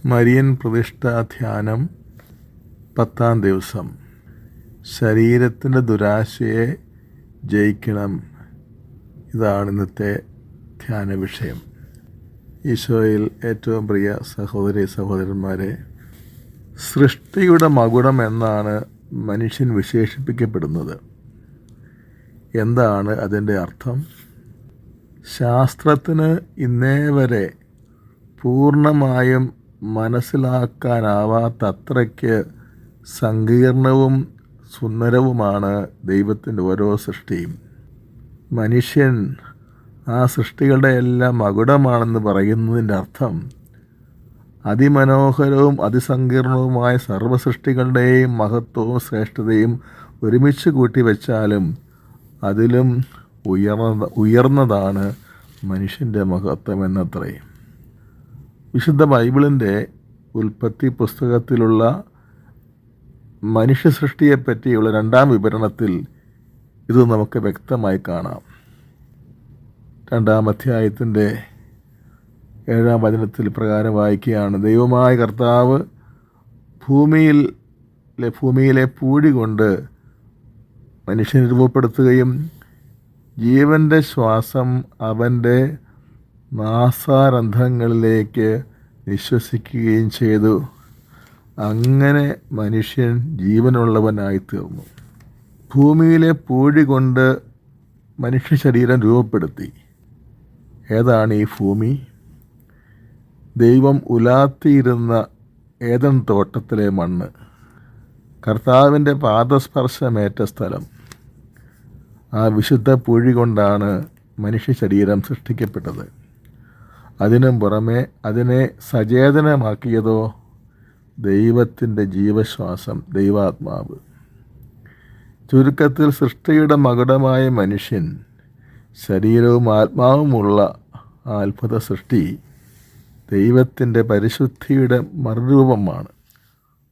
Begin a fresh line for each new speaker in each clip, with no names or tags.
Marian പ്രതിഷ്ഠാ ധ്യാനം 10-ാം ദിവസം. ശരീരത്തിൻ്റെ ദുരാശയെ ജയിക്കണം. ഇതാണ് ഇന്നത്തെ ധ്യാന വിഷയം. ഈശോയിൽ ഏറ്റവും പ്രിയ സഹോദരി സഹോദരന്മാരെ, സൃഷ്ടിയുടെ മകുടം എന്നാണ് മനുഷ്യൻ വിശേഷിപ്പിക്കപ്പെടുന്നത്. എന്താണ് അതിൻ്റെ അർത്ഥം? ശാസ്ത്രത്തിന് ഇന്നേ വരെ പൂർണ്ണമായും മനസ്സിലാക്കാനാവാത്തത്രയ്ക്ക് സങ്കീർണവും സുന്ദരവുമാണ് ദൈവത്തിൻ്റെ ഓരോ സൃഷ്ടിയും. മനുഷ്യൻ ആ സൃഷ്ടികളുടെ എല്ലാം മകുടമാണെന്ന് പറയുന്നതിൻ്റെ അർത്ഥം അതിമനോഹരവും അതിസങ്കീർണവുമായ സർവ്വസൃഷ്ടികളുടെയും മഹത്വവും ശ്രേഷ്ഠതയും ഒരുമിച്ച് കൂട്ടിവെച്ചാലും അതിലും ഉയർന്നതാണ് മനുഷ്യൻ്റെ മഹത്വം എന്നത്രേ. വിശുദ്ധ ബൈബിളിൻ്റെ ഉൽപ്പത്തി പുസ്തകത്തിലുള്ള മനുഷ്യ സൃഷ്ടിയെപ്പറ്റിയുള്ള 2-ാം വിവരണത്തിൽ ഇത് നമുക്ക് വ്യക്തമായി കാണാം. 2-ാം അധ്യായത്തിൻ്റെ 7-ാം വചനത്തിൽ പ്രകാരം വായിക്കുകയാണ്: ദൈവമായ കർത്താവ് ഭൂമിയിലെ പൂഴി കൊണ്ട് മനുഷ്യനെ രൂപപ്പെടുത്തുകയും ജീവൻ്റെ ശ്വാസം അവൻ്റെ നാസാരന്ധ്രങ്ങളിലേക്ക് നിശ്വസിക്കുകയും ചെയ്തു. അങ്ങനെ മനുഷ്യൻ ജീവനുള്ളവനായിത്തീർന്നു. ഭൂമിയിലെ പൂഴി കൊണ്ട് മനുഷ്യ ശരീരം രൂപപ്പെടുത്തി. ഏതാണ് ഈ ഭൂമി? ദൈവം ഉലാത്തിയിരുന്ന ഏദൻ തോട്ടത്തിലെ മണ്ണ്, കർത്താവിൻ്റെ പാദസ്പർശമേറ്റ സ്ഥലം. ആ വിശുദ്ധ പൂഴി കൊണ്ടാണ് മനുഷ്യ ശരീരം സൃഷ്ടിക്കപ്പെട്ടത്. അതിനും പുറമെ അതിനെ സചേതനമാക്കിയതോ ദൈവത്തിൻ്റെ ജീവശ്വാസം, ദൈവാത്മാവ്. ചുരുക്കത്തിൽ സൃഷ്ടിയുടെ മകുടമായ മനുഷ്യൻ ശരീരവും ആത്മാവുമുള്ള ആ അത്ഭുത സൃഷ്ടി ദൈവത്തിൻ്റെ പരിശുദ്ധിയുടെ മറുരൂപമാണ്,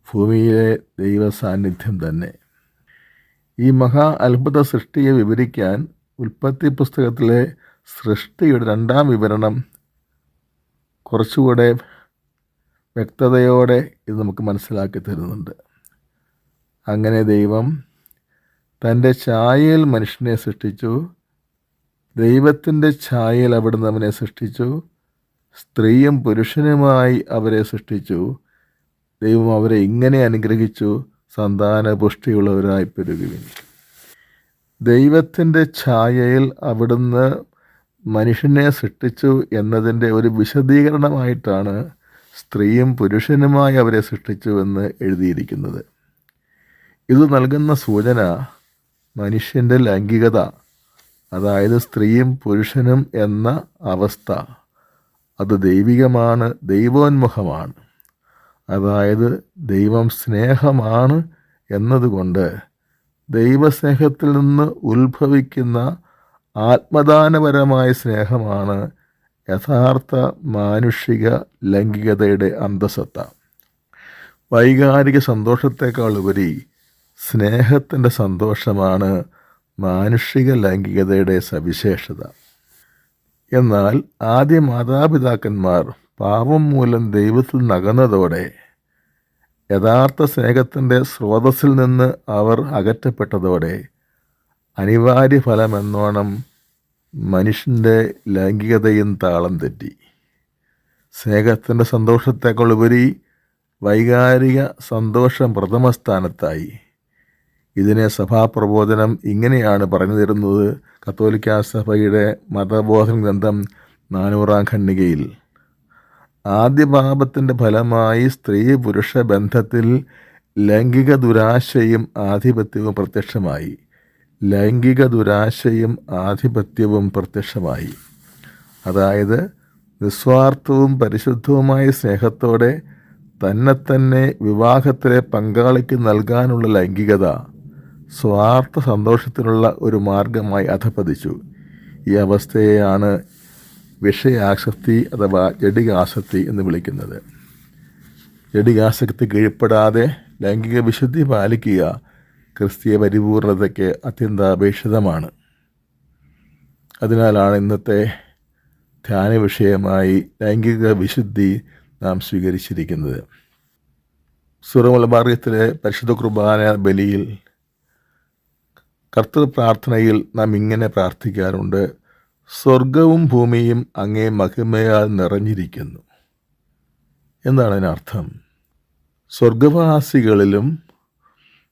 ഭൂമിയിലെ ദൈവ സാന്നിധ്യം തന്നെ. ഈ മഹാ അത്ഭുത സൃഷ്ടിയെ വിവരിക്കാൻ ഉൽപ്പത്തി പുസ്തകത്തിലെ സൃഷ്ടിയുടെ 2-ാം വിവരണം കുറച്ചുകൂടെ വ്യക്തതയോടെ ഇത് നമുക്ക് മനസ്സിലാക്കി തരുന്നുണ്ട്. അങ്ങനെ ദൈവം തൻ്റെ ഛായയിൽ മനുഷ്യനെ സൃഷ്ടിച്ചു. ദൈവത്തിൻ്റെ ഛായയിൽ അവിടുന്ന് അവനെ സൃഷ്ടിച്ചു. സ്ത്രീയും പുരുഷനുമായി അവരെ സൃഷ്ടിച്ചു. ദൈവം അവരെ ഇങ്ങനെ അനുഗ്രഹിച്ചു: സന്താന പുഷ്ടിയുള്ളവരായി പെരുകുവിൻ. ദൈവത്തിൻ്റെ ഛായയിൽ അവിടുന്ന് മനുഷ്യനെ സൃഷ്ടിച്ചു എന്നതിൻ്റെ ഒരു വിശദീകരണമായിട്ടാണ് സ്ത്രീയും പുരുഷനുമായി അവരെ സൃഷ്ടിച്ചു എന്ന് എഴുതിയിരിക്കുന്നത്. ഇത് നൽകുന്ന സൂചന മനുഷ്യൻ്റെ ലൈംഗികത, അതായത് സ്ത്രീയും പുരുഷനും എന്ന അവസ്ഥ, അത് ദൈവികമാണ്, ദൈവോന്മുഖമാണ്. അതായത് ദൈവം സ്നേഹമാണ് എന്നതുകൊണ്ട് ദൈവസ്നേഹത്തിൽ നിന്ന് ഉത്ഭവിക്കുന്ന ആത്മദാനപരമായ സ്നേഹമാണ് യഥാർത്ഥ മാനുഷിക ലൈംഗികതയുടെ അന്തസത്ത. വൈകാരിക സന്തോഷത്തേക്കാൾ ഉപരി സ്നേഹത്തിൻ്റെ സന്തോഷമാണ് മാനുഷിക ലൈംഗികതയുടെ സവിശേഷത. എന്നാൽ ആദ്യ മാതാപിതാക്കന്മാർ പാപം മൂലം ദൈവത്തിൽ നകന്നതോടെ യഥാർത്ഥ സ്നേഹത്തിൻ്റെ സ്രോതസ്സിൽ നിന്ന് അവർ അകറ്റപ്പെട്ടതോടെ അനിവാര്യ ഫലമെന്നോണം മനുഷ്യൻ്റെ ലൈംഗികതയും താളം തെറ്റി. സ്നേഹത്തിൻ്റെ സന്തോഷത്തേക്കാൾ ഉപരി വൈകാരിക സന്തോഷം പ്രഥമസ്ഥാനത്തായി. ഇതിനെ സഭാപ്രബോധനം ഇങ്ങനെയാണ് പറഞ്ഞു തരുന്നത്. കത്തോലിക്കാ സഭയുടെ മതബോധന ഗ്രന്ഥം 400-ാം ഖണ്ഡികയിൽ: ആദ്യ പാപത്തിൻ്റെ ഫലമായി സ്ത്രീ പുരുഷ ബന്ധത്തിൽ ലൈംഗിക ദുരാശയും ആധിപത്യവും പ്രത്യക്ഷമായി. ലൈംഗിക ദുരാശയും ആധിപത്യവും പ്രത്യക്ഷമായി. അതായത് നിസ്വാർത്ഥവും പരിശുദ്ധവുമായ സ്നേഹത്തോടെ തന്നെ വിവാഹത്തിലെ പങ്കാളിക്ക് നൽകാനുള്ള ലൈംഗികത സ്വാർത്ഥ സന്തോഷത്തിനുള്ള ഒരു മാർഗമായി അധപ്പതിച്ചു. ഈ അവസ്ഥയെയാണ് വിഷയാസക്തി അഥവാ ജഡികാസക്തി എന്ന് വിളിക്കുന്നത്. ജഡികാസക്തി കീഴ്പ്പെടാതെ ലൈംഗിക വിശുദ്ധി പാലിക്കുക ക്രിസ്തീയ പരിപൂർണതയ്ക്ക് അത്യന്താപേക്ഷിതമാണ്. അതിനാലാണ് ഇന്നത്തെ ധ്യാന വിഷയമായി ലൈംഗിക വിശുദ്ധി നാം സ്വീകരിച്ചിരിക്കുന്നത്. സുറമലബാറിയത്തിലെ പരിശുദ്ധ കുർബാന ബലിയിൽ കർത്തൃ പ്രാർത്ഥനയിൽ നാം ഇങ്ങനെ പ്രാർത്ഥിക്കാറുണ്ട്: സ്വർഗവും ഭൂമിയും അങ്ങേ മഹിമയാൽ നിറഞ്ഞിരിക്കുന്നു. എന്താണ് അതിനർത്ഥം? സ്വർഗവാസികളിലും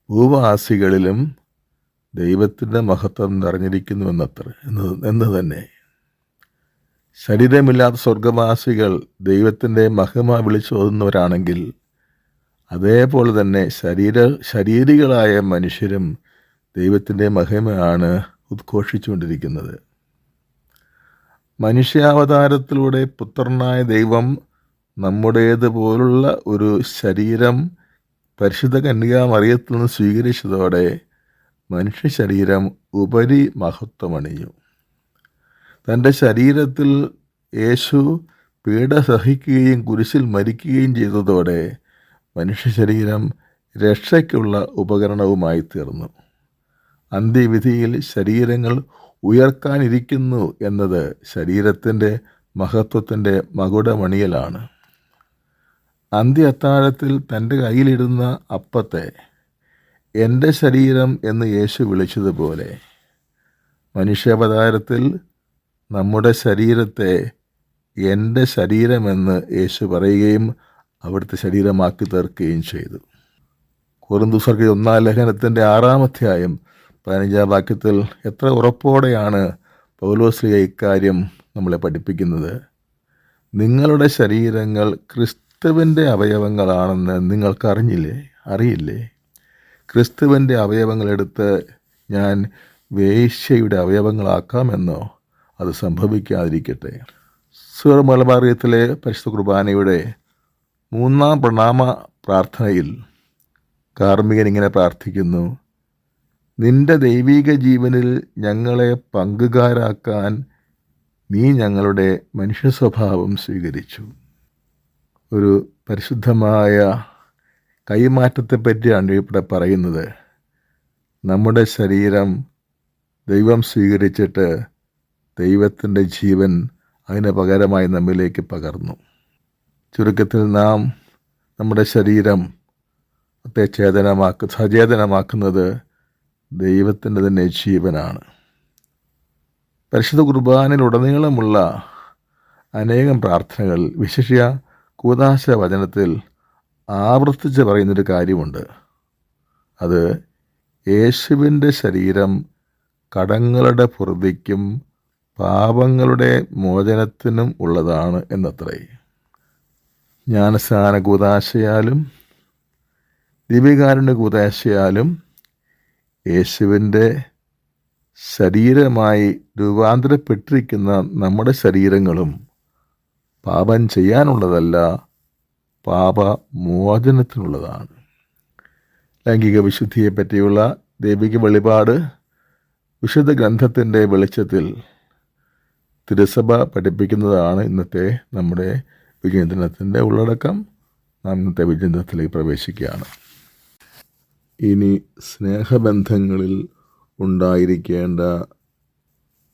ഭൂവാസികളിലും ദൈവത്തിൻ്റെ മഹത്വം നിറഞ്ഞിരിക്കുന്നു എന്ന് തന്നെ. ശരീരമില്ലാത്ത സ്വർഗവാസികൾ ദൈവത്തിൻ്റെ മഹിമ വിളിച്ചോതുന്നവരാണെങ്കിൽ, അതേപോലെ തന്നെ ശരീരികളായ മനുഷ്യരും ദൈവത്തിൻ്റെ മഹിമയാണ് ഉദ്ഘോഷിച്ചുകൊണ്ടിരിക്കുന്നത്. മനുഷ്യാവതാരത്തിലൂടെ പുത്രനായ ദൈവം നമ്മുടേതുപോലുള്ള ഒരു ശരീരം പരിശുദ്ധ കന്യകാമറിയത്തിൽ നിന്ന് സ്വീകരിച്ചതോടെ മനുഷ്യ ശരീരം ഉപരി മഹത്വമണിഞ്ഞു. തൻ്റെ ശരീരത്തിൽ യേശു പീഡ സഹിക്കുകയും കുരിശിൽ മരിക്കുകയും ചെയ്തതോടെ മനുഷ്യ ശരീരം രക്ഷയ്ക്കുള്ള ഉപകരണവുമായി തീർന്നു. അന്ത്യവിധിയിൽ ശരീരങ്ങൾ ഉയർക്കാനിരിക്കുന്നു എന്നത് ശരീരത്തിൻ്റെ മഹത്വത്തിൻ്റെ മകുടമണിയലാണ്. അന്ത്യ അത്താഴത്തിൽ തൻ്റെ കയ്യിലിടുന്ന അപ്പത്തെ എൻ്റെ ശരീരം എന്ന് യേശു വിളിച്ചതുപോലെ മനുഷ്യാവതാരത്തിൽ നമ്മുടെ ശരീരത്തെ എൻ്റെ ശരീരമെന്ന് യേശു പറയുകയും അവിടുത്തെ ശരീരമാക്കി തീർക്കുകയും ചെയ്തു. കൊരിന്ത്യർ 1 ലേഖനത്തിൻ്റെ 6-ാം അധ്യായം 15-ാം വാക്യത്തിൽ എത്ര ഉറപ്പോടെയാണ് പൗലോസ്ലീഹ ഇക്കാര്യം നമ്മളെ പഠിപ്പിക്കുന്നത്: നിങ്ങളുടെ ശരീരങ്ങൾ ക്രിസ്തുവിൻ്റെ അവയവങ്ങളാണെന്ന് നിങ്ങൾക്ക് അറിയില്ലേ? ക്രിസ്തുവിൻ്റെ അവയവങ്ങളെടുത്ത് ഞാൻ വേശ്യയുടെ അവയവങ്ങളാക്കാമെന്നോ? അത് സംഭവിക്കാതിരിക്കട്ടെ. സൂറ മലബാറിയത്തിലെ പരിശുദ്ധ കുർബാനയുടെ 3-ാം പ്രണാമ പ്രാർത്ഥനയിൽ കാർമ്മികൻ ഇങ്ങനെ പ്രാർത്ഥിക്കുന്നു: നിന്റെ ദൈവിക ജീവനിൽ ഞങ്ങളെ പങ്കുകാരാക്കാൻ നീ ഞങ്ങളുടെ മനുഷ്യ സ്വഭാവം സ്വീകരിച്ചു. ഒരു പരിശുദ്ധമായ കൈമാറ്റത്തെപ്പറ്റിയാണ് ഇവിടെ പറയുന്നത്. നമ്മുടെ ശരീരം ദൈവം സ്വീകരിച്ചിട്ട് ദൈവത്തിൻ്റെ ജീവൻ അതിന് പകരമായി നമ്മിലേക്ക് പകർന്നു. ചുരുക്കത്തിൽ നാം നമ്മുടെ ശരീരത്തെ സചേതനമാക്കുന്നത് ദൈവത്തിൻ്റെ തന്നെ ജീവനാണ്. പരിശുദ്ധ കുർബാനയിലുടനീളമുള്ള അനേകം പ്രാർത്ഥനകൾ, വിശിഷ്യ കൂദാശ വചനത്തിൽ ആവർത്തിച്ച് പറയുന്നൊരു കാര്യമുണ്ട്. അത് യേശുവിൻ്റെ ശരീരം കടങ്ങളുടെ പൊറുതിക്കും പാപങ്ങളുടെ മോചനത്തിനും ഉള്ളതാണ് എന്നത്രേ. ജ്ഞാനസ്നാന കൂദാശയാലും ദിവ്യകാരുണ്യ കൂദാശയാലും യേശുവിൻ്റെ ശരീരമായി രൂപാന്തരപ്പെട്ടിരിക്കുന്ന നമ്മുടെ ശരീരങ്ങളും പാപം ചെയ്യാനുള്ളതല്ല, പാപമോചനത്തിനുള്ളതാണ്. ലൈംഗിക വിശുദ്ധിയെപ്പറ്റിയുള്ള ദൈവിക വെളിപാട് വിശുദ്ധ ഗ്രന്ഥത്തിൻ്റെ വെളിച്ചത്തിൽ തിരുസഭ പഠിപ്പിക്കുന്നതാണ് ഇന്നത്തെ നമ്മുടെ വിചിന്തനത്തിൻ്റെ ഉള്ളടക്കം. നാം ഇന്നത്തെ വിചിന്തനത്തിലേക്ക് പ്രവേശിക്കുകയാണ്. ഇനി സ്നേഹബന്ധങ്ങളിൽ ഉണ്ടായിരിക്കേണ്ട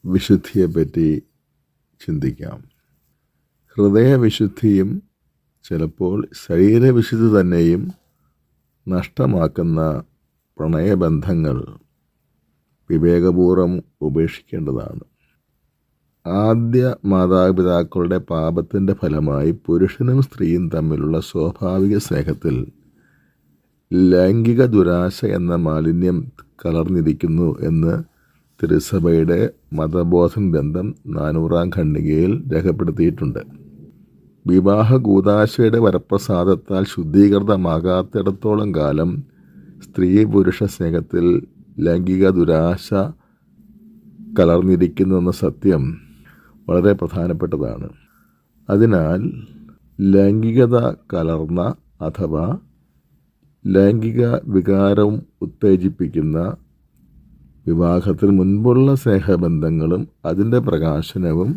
വിശുദ്ധിയെപ്പറ്റി ചിന്തിക്കാം. ഹൃദയവിശുദ്ധിയും ചിലപ്പോൾ ശരീരവിശുദ്ധി തന്നെയും നഷ്ടമാക്കുന്ന പ്രണയബന്ധങ്ങൾ വിവേകപൂർവ്വം ഉപേക്ഷിക്കേണ്ടതാണ്. ആദ്യ മാതാപിതാക്കളുടെ പാപത്തിൻ്റെ ഫലമായി പുരുഷനും സ്ത്രീയും തമ്മിലുള്ള സ്വാഭാവിക സ്നേഹത്തിൽ ലൈംഗിക ദുരാശ എന്ന മാലിന്യം കലർന്നിരിക്കുന്നു എന്ന് തിരുസഭയുടെ മതബോധന ഗ്രന്ഥം 400-ാം ഖണ്ഡികയിൽ രേഖപ്പെടുത്തിയിട്ടുണ്ട്. വിവാഹ കൂദാശയുടെ വരപ്രസാദത്താൽ ശുദ്ധീകൃതമാകാത്തിടത്തോളം കാലം സ്ത്രീ പുരുഷ സ്നേഹത്തിൽ ലൈംഗിക ദുരാശ കലർന്നിരിക്കുന്നു എന്ന സത്യം വളരെ പ്രധാനപ്പെട്ടതാണ്. അതിനാൽ ലൈംഗികത കലർന്ന അഥവാ ലൈംഗിക വികാരം ഉത്തേജിപ്പിക്കുന്ന വിവാഹത്തിന് മുൻപുള്ള സ്നേഹബന്ധങ്ങളും അതിൻ്റെ പ്രകാശനവും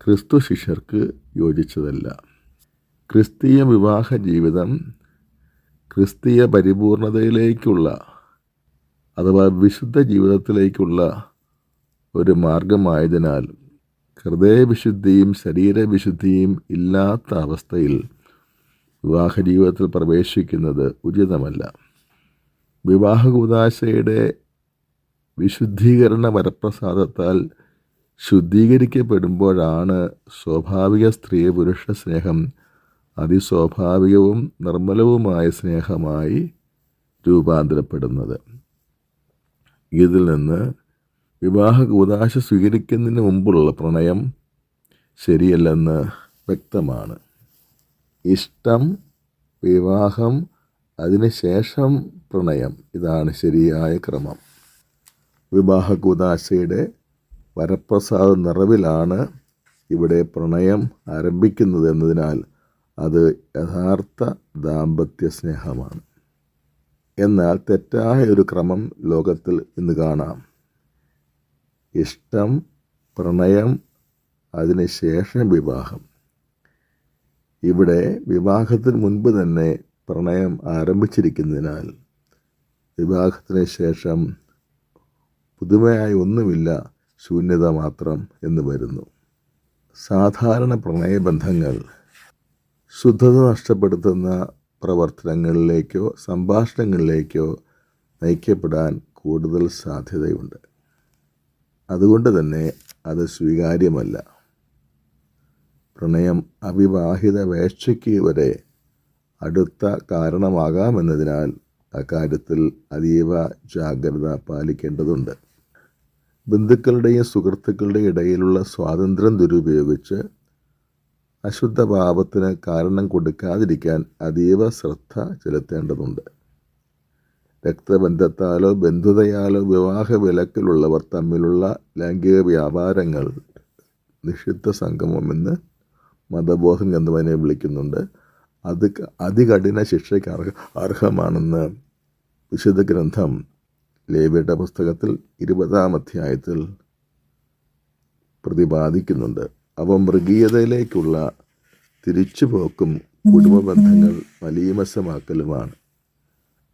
ക്രിസ്തു ശിഷ്യർക്ക് യോജിച്ചതല്ല. ക്രിസ്തീയ വിവാഹ ജീവിതം ക്രിസ്തീയ പരിപൂർണതയിലേക്കുള്ള അഥവാ വിശുദ്ധ ജീവിതത്തിലേക്കുള്ള ഒരു മാർഗമായതിനാൽ ഹൃദയവിശുദ്ധിയും ശരീരവിശുദ്ധിയും ഇല്ലാത്ത അവസ്ഥയിൽ വിവാഹ ജീവിതത്തിൽ പ്രവേശിക്കുന്നത് ഉചിതമല്ല. വിവാഹ കൂദാശയുടെ വിശുദ്ധീകരണ വരപ്രസാദത്താൽ ശുദ്ധീകരിക്കപ്പെടുമ്പോഴാണ് സ്വാഭാവിക സ്ത്രീ പുരുഷ സ്നേഹം അതിസ്വാഭാവികവും നിർമ്മലവുമായ സ്നേഹമായി രൂപാന്തരപ്പെടുന്നത്. ഇതിൽ നിന്ന് വിവാഹ കൂദാശ സ്വീകരിക്കുന്നതിന് മുമ്പുള്ള പ്രണയം ശരിയല്ലെന്ന് വ്യക്തമാണ്. ഇഷ്ടം, വിവാഹം, അതിനുശേഷം പ്രണയം, ഇതാണ് ശരിയായ ക്രമം. വിവാഹ കൂദാശയുടെ വരപ്രസാദ നിറവിലാണ് ഇവിടെ പ്രണയം ആരംഭിക്കുന്നത് എന്നതിനാൽ അത് യഥാർത്ഥ ദാമ്പത്യ സ്നേഹമാണ്. എന്നാൽ തെറ്റായ ഒരു ക്രമം ലോകത്തിൽ ഇന്ന് കാണാം. ഇഷ്ടം, പ്രണയം, അതിനുശേഷം വിവാഹം. ഇവിടെ വിവാഹത്തിന് മുൻപ് തന്നെ പ്രണയം ആരംഭിച്ചിരിക്കുന്നതിനാൽ വിവാഹത്തിന് ശേഷം പുതുമയായി ഒന്നുമില്ല, ശൂന്യത മാത്രം എന്ന് വരുന്നു. സാധാരണ പ്രണയബന്ധങ്ങൾ ശുദ്ധത നഷ്ടപ്പെടുത്തുന്ന പ്രവർത്തനങ്ങളിലേക്കോ സംഭാഷണങ്ങളിലേക്കോ നയിക്കപ്പെടാൻ കൂടുതൽ സാധ്യതയുണ്ട്. അതുകൊണ്ട് തന്നെ അത് സ്വീകാര്യമല്ല. പ്രണയം അവിവാഹിത വേശ്യയ്ക്ക് വരെ അടുത്ത കാരണമാകാമെന്നതിനാൽ അക്കാര്യത്തിൽ അതീവ ജാഗ്രത പാലിക്കേണ്ടതുണ്ട്. ബന്ധുക്കളുടെയും സുഹൃത്തുക്കളുടെയും ഇടയിലുള്ള സ്വാതന്ത്ര്യം ദുരുപയോഗിച്ച് അശുദ്ധ പാപത്തിന് കാരണം കൊടുക്കാതിരിക്കാൻ അതീവ ശ്രദ്ധ ചെലുത്തേണ്ടതുണ്ട്. രക്തബന്ധത്താലോ ബന്ധുതയാലോ വിവാഹ വിലക്കിലുള്ളവർ തമ്മിലുള്ള ലൈംഗിക വ്യാപാരങ്ങൾ നിഷിദ്ധ സംഗമമെന്ന് മതബോധം എന്നതിനെ വിളിക്കുന്നുണ്ട്. അത് അതികഠിന ശിക്ഷയ്ക്ക് അർഹമാണെന്ന് വിശുദ്ധ ഗ്രന്ഥം ലേവ്യരുടെ പുസ്തകത്തിൽ 20-ാം അധ്യായത്തിൽ പ്രതിപാദിക്കുന്നുണ്ട്. അവ മൃഗീയതയിലേക്കുള്ള തിരിച്ചുപോക്കും കുടുംബ ബന്ധങ്ങൾ മലീമസമാക്കലുമാണ്.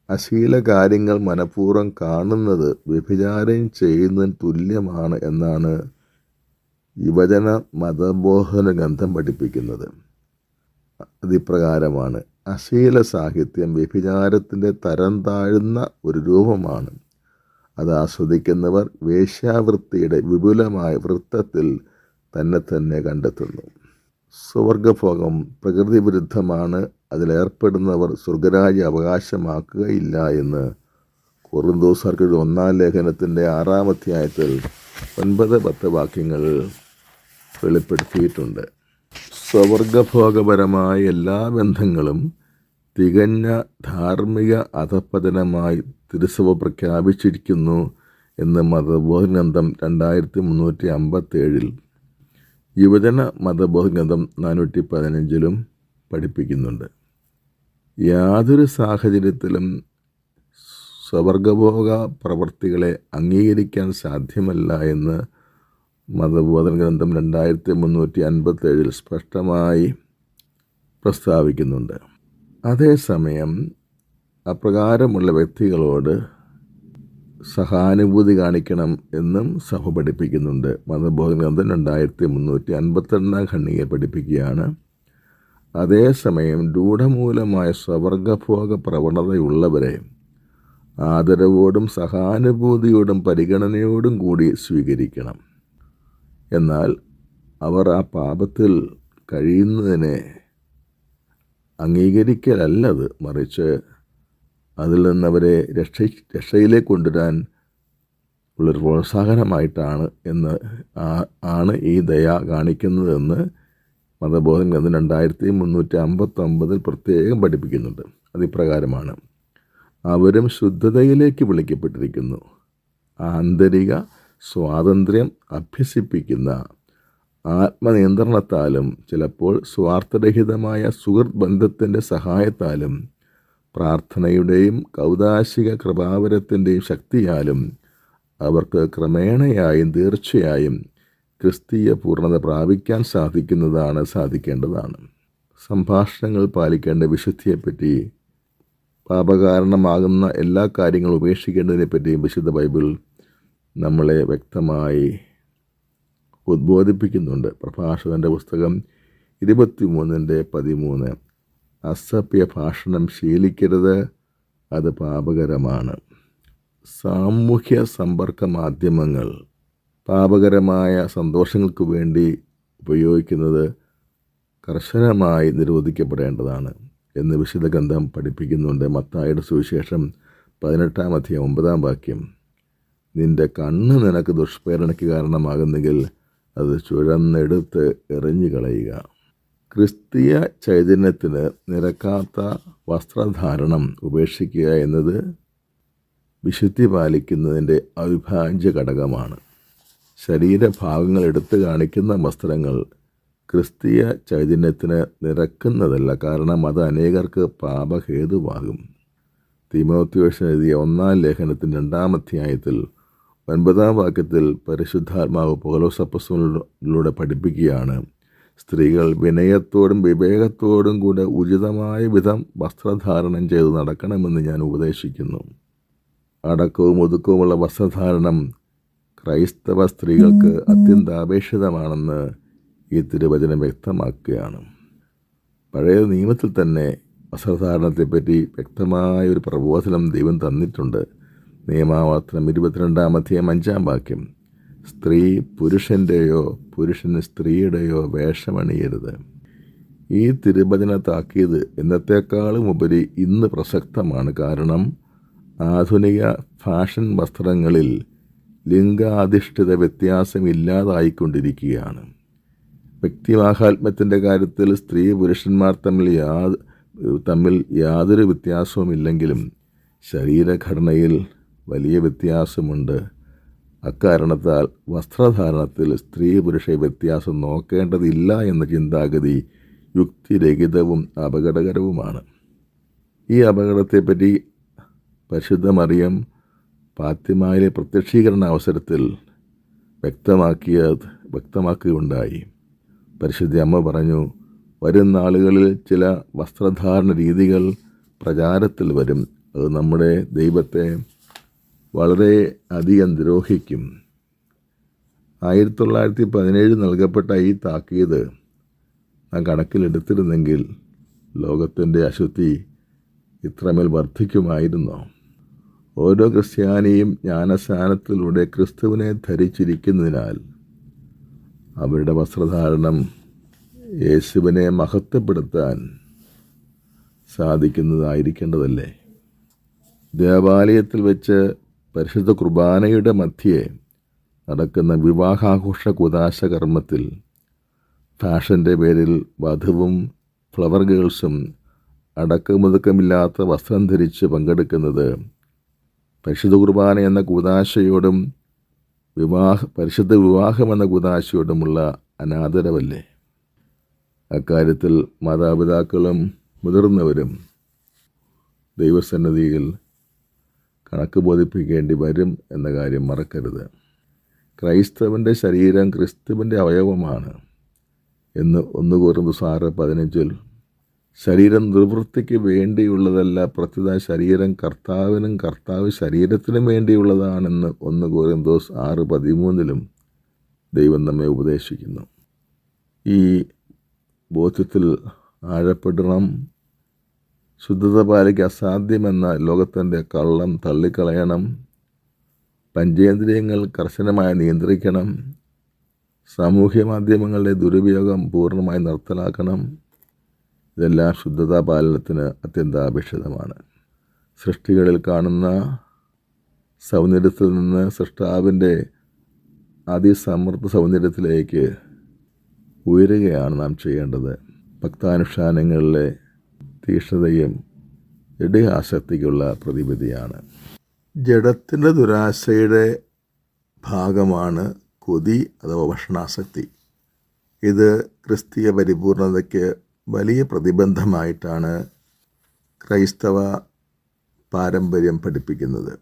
അശ്ലീല കാര്യങ്ങൾ മനഃപൂർവ്വം കാണുന്നത് വ്യഭിചാരം ചെയ്യുന്നതിന് തുല്യമാണ് എന്നാണ് യുവജന മതബോധന ഗ്രന്ഥം പഠിപ്പിക്കുന്നത്. അതിപ്രകാരമാണ്. അശ്ലീല സാഹിത്യം വ്യഭിചാരത്തിൻ്റെ തരം താഴ്ന്ന ഒരു രൂപമാണ്. അത് ആസ്വദിക്കുന്നവർ വേശ്യാവൃത്തിയുടെ വിപുലമായ വൃത്തത്തിൽ തന്നെ കണ്ടെത്തുന്നു. സ്വർഗഭോഗം പ്രകൃതി വിരുദ്ധമാണ്. അതിലേർപ്പെടുന്നവർ സ്വർഗരാജ്യം അവകാശമാക്കുകയില്ല എന്ന് കൊറിന്തോസ്യർക്ക് 1-ാം ലേഖനത്തിൻ്റെ 6-ാം അധ്യായത്തിൽ 9-10 വാക്യങ്ങൾ വെളിപ്പെടുത്തിയിട്ടുണ്ട്. സ്വർഗഭോഗപരമായ എല്ലാ ബന്ധങ്ങളും തികഞ്ഞ ധാർമ്മിക അധപ്പതനമായി തിരുസഭ പ്രഖ്യാപിച്ചിരിക്കുന്നു എന്ന് മതബോധ ഗ്രന്ഥം 2357 യുവജന മതബോധ ഗ്രന്ഥം 415 പഠിപ്പിക്കുന്നുണ്ട്. യാതൊരു സാഹചര്യത്തിലും സ്വർഗഭോഗ പ്രവൃത്തികളെ അംഗീകരിക്കാൻ സാധ്യമല്ല എന്ന് മതബോധന ഗ്രന്ഥം 2357 സ്പഷ്ടമായി പ്രസ്താവിക്കുന്നുണ്ട്. അതേസമയം അപ്രകാരമുള്ള വ്യക്തികളോട് സഹാനുഭൂതി കാണിക്കണം എന്നും സഭ പഠിപ്പിക്കുന്നുണ്ട്. മതബോധന ഗ്രന്ഥം 2352 ഖണ്ഡിക പഠിപ്പിക്കുകയാണ്. അതേസമയം രൂഢമൂലമായ സ്വർഗഭോഗ പ്രവണതയുള്ളവരെ ആദരവോടും സഹാനുഭൂതിയോടും പരിഗണനയോടും കൂടി സ്വീകരിക്കണം. എന്നാൽ അവർ ആ പാപത്തിൽ കഴിയുന്നതിനെ അംഗീകരിക്കലല്ലത്, മറിച്ച് അതിൽ നിന്നവരെ രക്ഷയിലേക്ക് കൊണ്ടുവരാൻ ഉള്ളൊരു പ്രോത്സാഹനമായിട്ടാണ് ആണ് ഈ ദയ കാണിക്കുന്നതെന്ന് മതബോധന ഗ്രന്ഥം 2359 പ്രത്യേകം പഠിപ്പിക്കുന്നുണ്ട്. അതിപ്രകാരമാണ്. അവരും ശുദ്ധതയിലേക്ക് വിളിക്കപ്പെട്ടിരിക്കുന്നു. ആന്തരിക സ്വാതന്ത്ര്യം അഭ്യസിപ്പിക്കുന്ന ആത്മനിയന്ത്രണത്താലും ചിലപ്പോൾ സ്വാർത്ഥരഹിതമായ സുഹൃത്ത് ബന്ധത്തിൻ്റെ സഹായത്താലും പ്രാർത്ഥനയുടെയും കൗദാശിക കൃപാവരത്തിൻ്റെയും ശക്തിയാലും അവർക്ക് ക്രമേണയായും തീർച്ചയായും ക്രിസ്തീയ പൂർണ്ണത പ്രാപിക്കാൻ സാധിക്കേണ്ടതാണ്. സംഭാഷണങ്ങൾ പാലിക്കേണ്ട വിശുദ്ധിയെപ്പറ്റി, പാപകാരണമാകുന്ന എല്ലാ കാര്യങ്ങളും ഉപേക്ഷിക്കേണ്ടതിനെപ്പറ്റിയും വിശുദ്ധ ബൈബിൾ നമ്മളെ വ്യക്തമായി ഉദ്ബോധിപ്പിക്കുന്നുണ്ട്. പ്രഭാഷകൻ്റെ പുസ്തകം 23-13 അസഭ്യ ഭാഷണം ശീലിക്കരുത്, അത് പാപകരമാണ്. സാമൂഹ്യ സമ്പർക്ക മാധ്യമങ്ങൾ പാപകരമായ സന്തോഷങ്ങൾക്ക് വേണ്ടി ഉപയോഗിക്കുന്നത് കർശനമായി നിരോധിക്കപ്പെടേണ്ടതാണ് എന്ന് വിശുദ്ധ ഗ്രന്ഥം പഠിപ്പിക്കുന്നുണ്ട്. മത്തായിയുടെ സുവിശേഷം 18-ാം അധ്യായം 9-ാം വാക്യം, നിന്റെ കണ്ണ് നിനക്ക് ദുഷ്പ്രേരണയ്ക്ക് കാരണമാകുന്നെങ്കിൽ അത് ചുഴന്നെടുത്ത് എറിഞ്ഞു കളയുക. ക്രിസ്തീയ ചൈതന്യത്തിന് നിരക്കാത്ത വസ്ത്രധാരണം ഉപേക്ഷിക്കുക എന്നത് വിശുദ്ധി പാലിക്കുന്നതിൻ്റെ അവിഭാജ്യ ഘടകമാണ്. ശരീരഭാഗങ്ങൾ എടുത്തു കാണിക്കുന്ന വസ്ത്രങ്ങൾ ക്രിസ്തീയ ചൈതന്യത്തിന് നിരക്കുന്നതല്ല, കാരണം അത് അനേകർക്ക് പാപഹേതുവാകും. തീമോഥെയോസിന് എഴുതിയ 1-ാം ലേഖനത്തിൻ്റെ 2-ാം അധ്യായത്തിൽ 9-ാം വാക്യത്തിൽ പരിശുദ്ധാത്മാവ് പൗലോസ് അപ്പോസ്തലനിലൂടെ പഠിപ്പിക്കുകയാണ്, സ്ത്രീകൾ വിനയത്തോടും വിവേകത്തോടും കൂടെ ഉചിതമായ വിധം വസ്ത്രധാരണം ചെയ്ത് നടക്കണമെന്ന് ഞാൻ ഉപദേശിക്കുന്നു. അടക്കവും ഒതുക്കവുമുള്ള വസ്ത്രധാരണം ക്രൈസ്തവ സ്ത്രീകൾക്ക് അത്യന്താപേക്ഷിതമാണെന്ന് ഈ തിരുവചനം വ്യക്തമാക്കുകയാണ്. പഴയ നിയമത്തിൽ തന്നെ വസ്ത്രധാരണത്തെപ്പറ്റി വ്യക്തമായൊരു പ്രബോധനം ദൈവം തന്നിട്ടുണ്ട്. നിയമാവർത്തനം 22-ാം അധ്യായം 5-ാം വാക്യം, സ്ത്രീ പുരുഷൻ്റെയോ പുരുഷൻ സ്ത്രീയുടെയോ വേഷമണിയരുത്. ഈ തിരുവചന താക്കീത് എന്നത്തേക്കാളും ഉപരി ഇന്ന് പ്രസക്തമാണ്. കാരണം ആധുനിക ഫാഷൻ വസ്ത്രങ്ങളിൽ ലിംഗാധിഷ്ഠിത വ്യത്യാസം ഇല്ലാതായിക്കൊണ്ടിരിക്കുകയാണ്. വ്യക്തിമാഹാത്മ്യത്തിൻ്റെ കാര്യത്തിൽ സ്ത്രീ പുരുഷന്മാർ തമ്മിൽ യാതൊരു വ്യത്യാസവുമില്ലെങ്കിലും ശരീരഘടനയിൽ വലിയ വ്യത്യാസമുണ്ട്. അക്കാരണത്താൽ വസ്ത്രധാരണത്തിൽ സ്ത്രീ പുരുഷ വ്യത്യാസം നോക്കേണ്ടതില്ല എന്ന ചിന്താഗതി യുക്തിരഹിതവും അപകടകരവുമാണ്. ഈ അപകടത്തെപ്പറ്റി പരിശുദ്ധ മറിയം ഫാത്തിമയിലെ പ്രത്യക്ഷീകരണ അവസരത്തിൽ വ്യക്തമാക്കുകയുണ്ടായി. പരിശുദ്ധ അമ്മ പറഞ്ഞു, വരും നാളുകളിൽ ചില വസ്ത്രധാരണ രീതികൾ പ്രചാരത്തിൽ വരും. അത് നമ്മുടെ ദൈവത്തെ വളരെ അധികം ദ്രോഹിക്കും. 1917 നൽകപ്പെട്ട ഈ താക്കീത് നാം കണക്കിലെടുത്തിരുന്നെങ്കിൽ ലോകത്തിൻ്റെ അശുദ്ധി ഇത്രമേൽ വർദ്ധിക്കുമായിരുന്നോ? ഓരോ ക്രിസ്ത്യാനിയും ജ്ഞാനസ്നാനത്തിലൂടെ ക്രിസ്തുവിനെ ധരിച്ചിരിക്കുന്നതിനാൽ അവരുടെ വസ്ത്രധാരണം യേശുവിനെ മഹത്വപ്പെടുത്താൻ സാധിക്കുന്നതായിരിക്കേണ്ടതല്ലേ? ദേവാലയത്തിൽ വെച്ച് പരിശുദ്ധ കുർബാനയുടെ മധ്യേ നടക്കുന്ന വിവാഹാഘോഷ കൂദാശ കർമ്മത്തിൽ ഫാഷൻ്റെ പേരിൽ വധുവും ഫ്ലവർ ഗേൾസും അടക്കമുതുക്കമില്ലാത്ത വസ്ത്രം ധരിച്ച് പങ്കെടുക്കുന്നത് പരിശുദ്ധ കുർബാന എന്ന കൂദാശയോടും പരിശുദ്ധ വിവാഹം എന്ന കൂദാശയോടുമുള്ള അനാദരവല്ലേ? അക്കാര്യത്തിൽ മാതാപിതാക്കളും മുതിർന്നവരും ദൈവസന്നിധിയിൽ കണക്ക് ബോധിപ്പിക്കേണ്ടി വരും എന്ന കാര്യം മറക്കരുത്. ക്രൈസ്തവൻ്റെ ശരീരം ക്രിസ്തുവിൻ്റെ അവയവമാണ് എന്ന് 1 കൊരിന്ത്യർ 6:15 ശരീരം നിർവൃത്തിക്ക് വേണ്ടിയുള്ളതല്ല, പ്രത്യുത ശരീരം കർത്താവിനും കർത്താവ് ശരീരത്തിനും വേണ്ടിയുള്ളതാണെന്ന് 1 കൊരിന്ത്യർ 6:13 ദൈവം നമ്മെ ഉപദേശിക്കുന്നു. ഈ ബോധ്യത്തിൽ ആഴപ്പെടണം. ശുദ്ധത പാലിക്ക് അസാധ്യമെന്ന ലോകത്തിൻ്റെ കള്ളം തള്ളിക്കളയണം. പഞ്ചേന്ദ്രിയങ്ങൾ കർശനമായി നിയന്ത്രിക്കണം. സാമൂഹ്യ മാധ്യമങ്ങളുടെ ദുരുപയോഗം പൂർണ്ണമായി നിർത്തലാക്കണം. ഇതെല്ലാം ശുദ്ധതാ പാലനത്തിന് അത്യന്താപേക്ഷിതമാണ്. സൃഷ്ടികളിൽ കാണുന്ന സൗന്ദര്യത്തിൽ നിന്ന് സൃഷ്ടാവിൻ്റെ അതിസമൃദ്ധ സൗന്ദര്യത്തിലേക്ക് ഉയരുകയാണ് നാം ചെയ്യേണ്ടത്. ഭക്താനുഷ്ഠാനങ്ങളിലെ തീക്ഷ്ണതയും ജഡികാസക്തിക്കുള്ള പ്രതിവിധിയാണ്. ജഡത്തിൻ്റെ ദുരാശയുടെ ഭാഗമാണ് കൊതി അഥവാ ഭക്ഷണാസക്തി. ഇത് ക്രിസ്തീയ പരിപൂർണതയ്ക്ക് വലിയ പ്രതിബന്ധമായിട്ടാണ് ക്രൈസ്തവ പാരമ്പര്യം പഠിപ്പിക്കുന്നത്.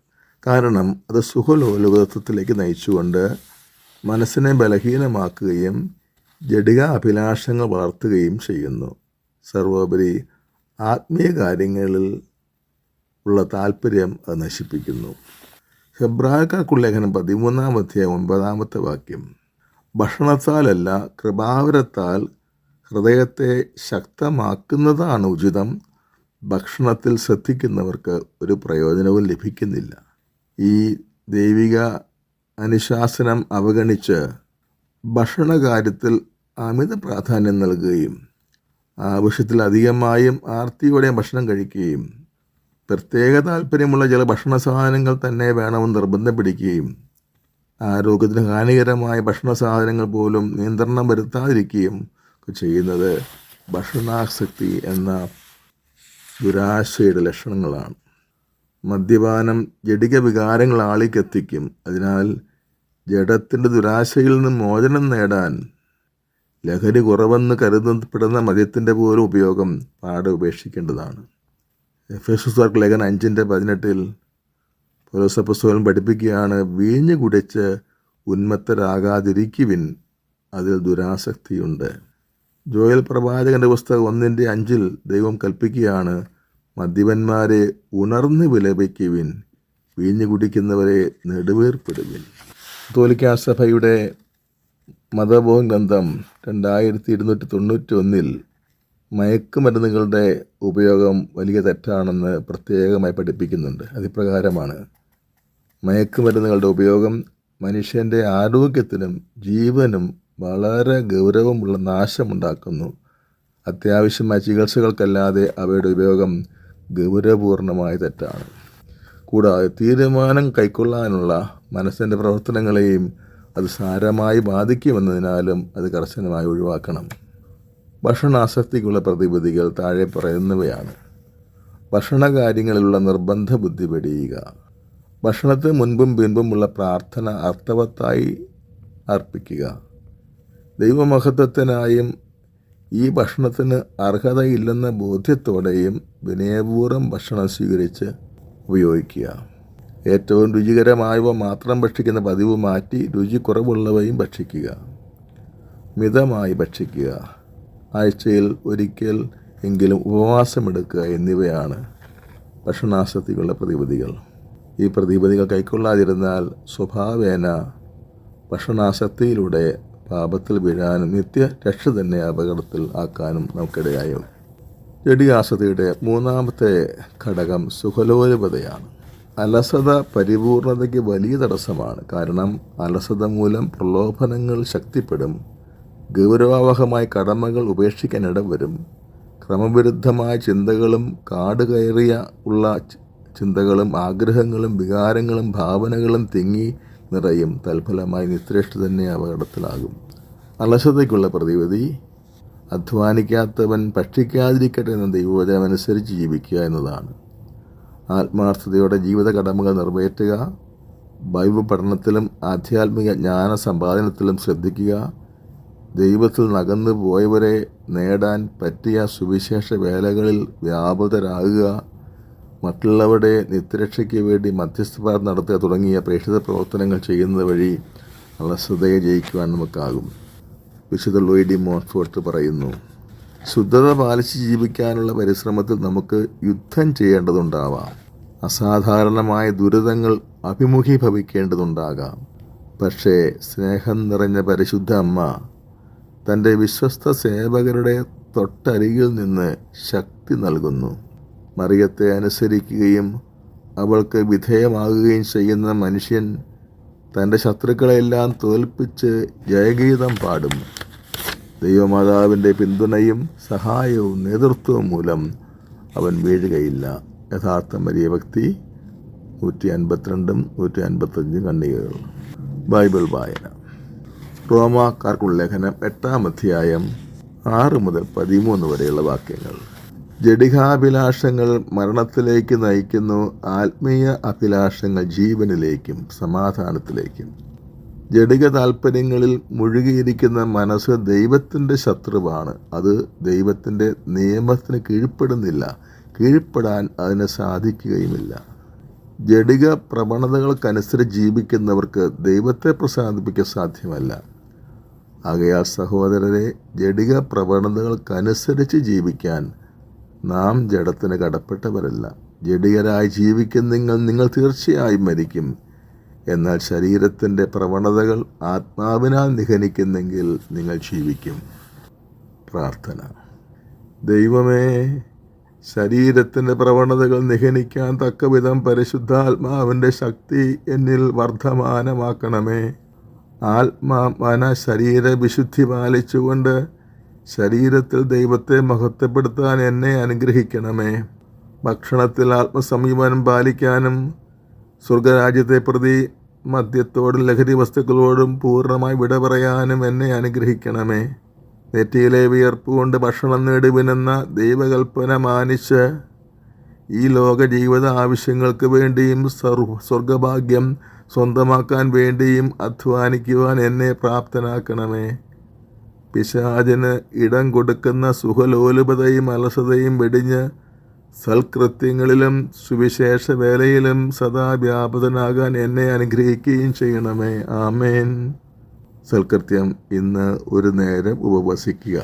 കാരണം അത് സുഖലോലുപത്വത്തിലേക്ക് നയിച്ചുകൊണ്ട് മനസ്സിനെ ബലഹീനമാക്കുകയും ജഡിക അഭിലാഷങ്ങൾ വളർത്തുകയും ചെയ്യുന്നു. സർവോപരി ആത്മീയ കാര്യങ്ങളിൽ ഉള്ള താല്പര്യം അത് നശിപ്പിക്കുന്നു. ഹെബ്രായർക്കുള്ള ലേഖനം 13-ാം അധ്യായം 9-ാമത്തെ വാക്യം, ഭക്ഷണത്താലല്ല കൃപാവരത്താൽ ഹൃദയത്തെ ശക്തമാക്കുന്നതാണ് ഉചിതം. ഭക്ഷണത്തിൽ ശ്രദ്ധിക്കുന്നവർക്ക് ഒരു പ്രയോജനവും ലഭിക്കുന്നില്ല. ഈ ദൈവിക അനുശാസനം അവഗണിച്ച് ഭക്ഷണകാര്യത്തിൽ അമിത പ്രാധാന്യം നൽകുകയും ആവശ്യത്തിലധികമായും ആർത്തിയോടെ ഭക്ഷണം കഴിക്കുകയും പ്രത്യേക താല്പര്യമുള്ള ചില ഭക്ഷണ സാധനങ്ങൾ തന്നെ വേണമെന്ന് നിർബന്ധം പിടിക്കുകയും ആരോഗ്യത്തിന് ഹാനികരമായ ഭക്ഷണ സാധനങ്ങൾ പോലും നിയന്ത്രണം വരുത്താതിരിക്കുകയും ചെയ്യുന്നത് ഭക്ഷണാസക്തി എന്ന ദുരാശയുടെ ലക്ഷണങ്ങളാണ്. മദ്യപാനം ജഡിക വികാരങ്ങൾ ആളിക്കെത്തിക്കും. അതിനാൽ ജഡത്തിൻ്റെ ദുരാശയിൽ നിന്ന് മോചനം നേടാൻ ലഹരി കുറവെന്ന് കരുതപ്പെടുന്ന മദ്യത്തിൻ്റെ പോലും ഉപയോഗം പാടെ ഉപേക്ഷിക്കേണ്ടതാണ്. എഫെസോസ്യർക്ക് ലേഖനം 5:18 പൗലോസ് അപ്പോസ്തലൻ പഠിപ്പിക്കുകയാണ്, വീഞ്ഞു കുടിച്ച് ഉന്മത്തരാകാതിരിക്കുവിൻ, അതിൽ ദുരാസക്തിയുണ്ട്. ജോയൽ പ്രവാചകന്റെ പുസ്തകം 1:5 ദൈവം കൽപ്പിക്കുകയാണ്, മദ്യപന്മാരെ ഉണർന്ന് വിലപിക്കുവിൻ, വീഞ്ഞു കുടിക്കുന്നവരെ നെടുവീർപ്പിടുവിൻ. കത്തോലിക്കാ സഭയുടെ മതബോധ ഗ്രന്ഥം 2291 മയക്കുമരുന്നുകളുടെ ഉപയോഗം വലിയ തെറ്റാണെന്ന് പ്രത്യേകമായി പഠിപ്പിക്കുന്നുണ്ട്. അതിപ്രകാരമാണ്, മയക്കുമരുന്നുകളുടെ ഉപയോഗം മനുഷ്യൻ്റെ ആരോഗ്യത്തിനും ജീവനും വളരെ ഗൗരവമുള്ള നാശമുണ്ടാക്കുന്നു. അത്യാവശ്യമായ ചികിത്സകൾക്കല്ലാതെ അവയുടെ ഉപയോഗം ഗൗരവപൂർണമായ തെറ്റാണ്. കൂടാതെ തീരുമാനം കൈക്കൊള്ളാനുള്ള മനസ്സിൻ്റെ പ്രവർത്തനങ്ങളെയും അത് സാരമായി ബാധിക്കുമെന്നതിനാലും അത് കർശനമായി ഒഴിവാക്കണം. ഭക്ഷണാസക്തിക്കുള്ള പ്രതിവിധികൾ താഴെ പറയുന്നവയാണ്. ഭക്ഷണകാര്യങ്ങളിലുള്ള നിർബന്ധ ബുദ്ധി വെടിയുക. ഭക്ഷണത്തിന് മുൻപും പിൻപുമുള്ള പ്രാർത്ഥന അർത്ഥവത്തായി അർപ്പിക്കുക. ദൈവമഹത്വത്തിനായും ഈ ഭക്ഷണത്തിന് അർഹതയില്ലെന്ന ബോധ്യത്തോടെയും വിനയപൂർവ്വം ഭക്ഷണം സ്വീകരിച്ച് ഉപയോഗിക്കുക. ഏറ്റവും രുചികരമായവ മാത്രം ഭക്ഷിക്കുന്ന പതിവ് മാറ്റി രുചി കുറവുള്ളവയും ഭക്ഷിക്കുക. മിതമായി ഭക്ഷിക്കുക. ആഴ്ചയിൽ ഒരിക്കൽ എങ്കിലും ഉപവാസമെടുക്കുക എന്നിവയാണ് ഭക്ഷണാസക്തിക്കുള്ള പ്രതിവിധികൾ. ഈ പ്രതിവിധികൾ കൈക്കൊള്ളാതിരുന്നാൽ സ്വഭാവേന ഭക്ഷണാസക്തിയിലൂടെ പാപത്തിൽ വീഴാനും നിത്യ രക്ഷ തന്നെ അപകടത്തിൽ ആക്കാനും നമുക്കിടയായും. ജഡികാസക്തിയുടെ മൂന്നാമത്തെ ഘടകം സുഖലോലുപതയാണ്. അലസത പരിപൂർണതയ്ക്ക് വലിയ തടസ്സമാണ്. കാരണം അലസത മൂലം പ്രലോഭനങ്ങൾ ശക്തിപ്പെടും. ഗൗരവാവഹമായ കടമകൾ ഉപേക്ഷിക്കാൻ ഇടവരും. ക്രമവിരുദ്ധമായ ചിന്തകളും കാടുകയറിയ ഉള്ള ചിന്തകളും ആഗ്രഹങ്ങളും വികാരങ്ങളും ഭാവനകളും തിങ്ങി നിറയും. തൽഫലമായി നിത്യരക്ഷ തന്നെ അപകടത്തിലാകും. അലസതയ്ക്കുള്ള പ്രതിവിധി, അധ്വാനിക്കാത്തവൻ ഭക്ഷിക്കാതിരിക്കട്ടെ എന്ന ദൈവവചനമനുസരിച്ച് ജീവിക്കുക എന്നതാണ്. ആത്മാർത്ഥതയോടെ ജീവിത കടമകൾ നിറവേറ്റുക. ബൈബിൾ പഠനത്തിലും ആധ്യാത്മിക ജ്ഞാന സമ്പാദനത്തിലും ശ്രദ്ധിക്കുക. ദൈവത്തിൽ നകന്നു പോയവരെ നേടാൻ പറ്റിയ സുവിശേഷ വേലകളിൽ വ്യാപൃതരാകുക. മറ്റുള്ളവരുടെ നിത്യരക്ഷയ്ക്ക് വേണ്ടി മധ്യസ്ഥ നടത്തുക തുടങ്ങിയ പ്രേക്ഷിത പ്രവർത്തനങ്ങൾ ചെയ്യുന്നത് വഴി അലസതയെ ജയിക്കുവാൻ നമുക്കാകും. വിശുദ്ധ ലൂയി ഡി മോൺഫോർട്ട് പറയുന്നു, ശുദ്ധത പാലിച്ച് ജീവിക്കാനുള്ള പരിശ്രമത്തിൽ നമുക്ക് യുദ്ധം ചെയ്യേണ്ടതുണ്ടാവാം. അസാധാരണമായ ദുരിതങ്ങൾ അഭിമുഖീഭവിക്കേണ്ടതുണ്ടാകാം. പക്ഷേ സ്നേഹം നിറഞ്ഞ പരിശുദ്ധ അമ്മ തൻ്റെ വിശ്വസ്ത സേവകരുടെ തൊട്ടരികിൽ നിന്ന് ശക്തി നൽകുന്നു. മറിയത്തെ അനുസരിക്കുകയും അവൾക്ക് വിധേയമാകുകയും ചെയ്യുന്ന മനുഷ്യൻ തൻ്റെ ശത്രുക്കളെല്ലാം തോൽപ്പിച്ച് ജയഗീതം പാടും. ദൈവമാതാവിൻ്റെ പിന്തുണയും സഹായവും നേതൃത്വവും മൂലം അവൻ വീഴുകയില്ല. യഥാർത്ഥ മരിയഭക്തി 152, 155 ഖണ്ഡികകൾ. ബൈബിൾ വായന. റോമാക്കാർക്കുള്ള ലേഖനം 8-ാം അധ്യായം 6 മുതൽ 13 വരെയുള്ള വാക്യങ്ങൾ. ജഡികാഭിലാഷങ്ങൾ മരണത്തിലേക്ക് നയിക്കുന്നു, ആത്മീയ അഭിലാഷങ്ങൾ ജീവനിലേക്കും സമാധാനത്തിലേക്കും. ജഡിക താൽപ്പര്യങ്ങളിൽ മുഴുകിയിരിക്കുന്ന മനസ്സ് ദൈവത്തിൻ്റെ ശത്രുവാണ്. അത് ദൈവത്തിൻ്റെ നിയമത്തിന് കീഴ്പ്പെടുന്നില്ല, കീഴ്പ്പെടാൻ അതിന് സാധിക്കുകയുമില്ല. ജഡിക പ്രവണതകൾക്കനുസരിച്ച് ജീവിക്കുന്നവർക്ക് ദൈവത്തെ പ്രസാദിപ്പിക്കാൻ സാധ്യമല്ല. ആകയാൽ സഹോദരരെ, ജഡിക പ്രവണതകൾക്കനുസരിച്ച് ജീവിക്കാൻ നാം ജഡത്തിന് കടപ്പെട്ടവരല്ല. ജഡികരായി ജീവിക്കുന്ന നിങ്ങൾ തീർച്ചയായും മരിക്കും. എന്നാൽ ശരീരത്തിൻ്റെ പ്രവണതകൾ ആത്മാവിനാൽ നിഹനിക്കുന്നെങ്കിൽ നിങ്ങൾ ജീവിക്കും. പ്രാർത്ഥന. ദൈവമേ, ശരീരത്തിൻ്റെ പ്രവണതകൾ നിഹനിക്കാൻ തക്കവിധം പരിശുദ്ധാത്മാവിൻ്റെ ശക്തി എന്നിൽ വർദ്ധമാനമാക്കണമേ. ആത്മാ ശരീര വിശുദ്ധി പാലിച്ചുകൊണ്ട് ശരീരത്തിൽ ദൈവത്തെ മഹത്വപ്പെടുത്താൻ എന്നെ അനുഗ്രഹിക്കണമേ. ഭക്ഷണത്തിൽ ആത്മസംയമനം പാലിക്കാനും സ്വർഗരാജ്യത്തെ പ്രതി മദ്യത്തോടും ലഹരി വസ്തുക്കളോടും പൂർണ്ണമായി വിട പറയാനും എന്നെ അനുഗ്രഹിക്കണമേ. നെറ്റിയിലെ വിയർപ്പ് കൊണ്ട് ഭക്ഷണം നേടുവിനെന്ന ദൈവകൽപ്പന മാനിച്ച് ഈ ലോക ജീവിത ആവശ്യങ്ങൾക്ക് വേണ്ടിയും സ്വർഗഭാഗ്യം സ്വന്തമാക്കാൻ വേണ്ടിയും അധ്വാനിക്കുവാൻ എന്നെ പ്രാപ്തനാക്കണമേ. പിശാചിന് ഇടം കൊടുക്കുന്ന സുഖലോലുപതയും അലസതയും വെടിഞ്ഞ് സൽകൃത്യങ്ങളിലും സുവിശേഷ വേലയിലും സദാ വ്യാപൃതനാകാൻ എന്നെ അനുഗ്രഹിക്കുകയും ചെയ്യണമേ. ആമേൻ. സൽകൃത്യം. ഇന്ന് ഒരു നേരം ഉപവസിക്കുക.